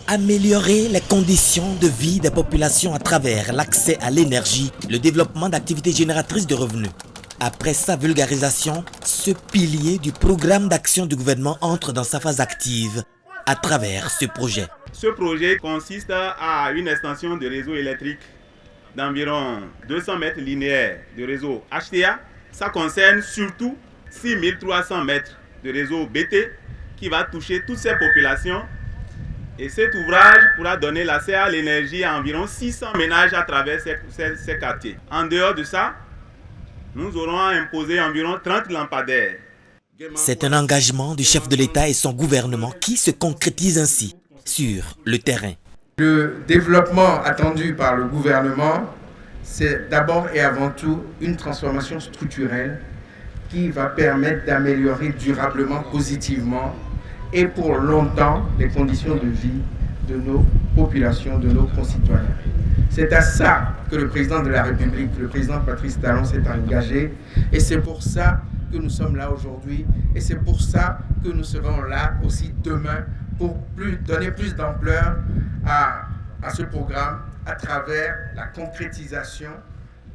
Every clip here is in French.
Améliorer les conditions de vie des populations à travers l'accès à l'énergie, le développement d'activités génératrices de revenus. Après sa vulgarisation, ce pilier du programme d'action du gouvernement entre dans sa phase active à travers ce projet. Ce projet consiste à une extension de réseau électrique d'environ 200 mètres linéaires de réseau HTA. Ça concerne surtout 6300 mètres de réseau BT qui va toucher toutes ces populations. Et cet ouvrage pourra donner l'accès à l'énergie à environ 600 ménages à travers ces quartiers. En dehors de ça, nous aurons imposé environ 30 lampadaires. C'est un engagement du chef de l'État et son gouvernement qui se concrétise ainsi sur le terrain. Le développement attendu par le gouvernement, c'est d'abord et avant tout une transformation structurelle qui va permettre d'améliorer durablement, positivement et pour longtemps les conditions de vie de nos populations, de nos concitoyens. C'est à ça que le président de la République, le président Patrice Talon s'est engagé et c'est pour ça que nous sommes là aujourd'hui et c'est pour ça que nous serons là aussi demain pour donner plus d'ampleur à ce programme à travers la concrétisation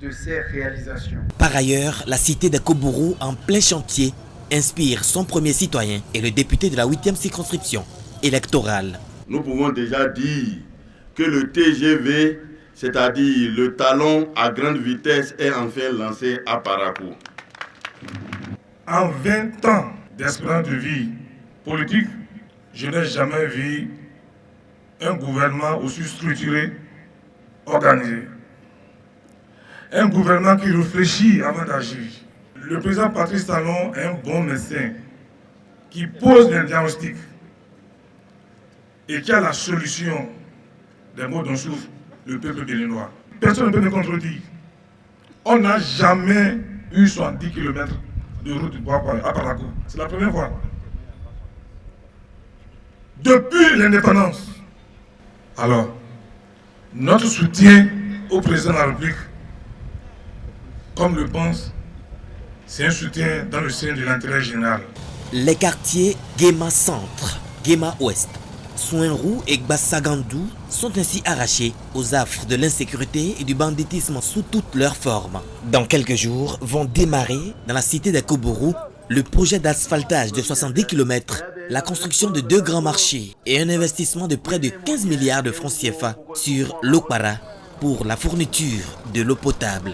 de ces réalisations. Par ailleurs, la cité de Kobourou en plein chantier inspire son premier citoyen et le député de la 8e circonscription électorale. Nous pouvons déjà dire que le TGV, c'est-à-dire le talon à grande vitesse, est enfin lancé à Parakou. En 20 ans d'espérance de vie politique, je n'ai jamais vu un gouvernement aussi structuré, organisé. Un gouvernement qui réfléchit avant d'agir. Le président Patrice Talon est un bon médecin qui pose un diagnostic et qui a la solution des maux dont souffre le peuple béninois. Personne ne peut me contredire. On n'a jamais eu 70 km de route à Parakou. C'est la première fois. Depuis l'indépendance. Alors, notre soutien au président de la République, comme le pense, c'est un soutien dans le sein de l'intérêt général. Les quartiers Guéma Centre, Guéma Ouest, Soinrou et Gbassagandou sont ainsi arrachés aux affres de l'insécurité et du banditisme sous toutes leurs formes. Dans quelques jours, vont démarrer, dans la cité de Kobourou, le projet d'asphaltage de 70 km, la construction de 2 grands marchés et un investissement de près de 15 milliards de francs CFA sur l'Okpara pour la fourniture de l'eau potable.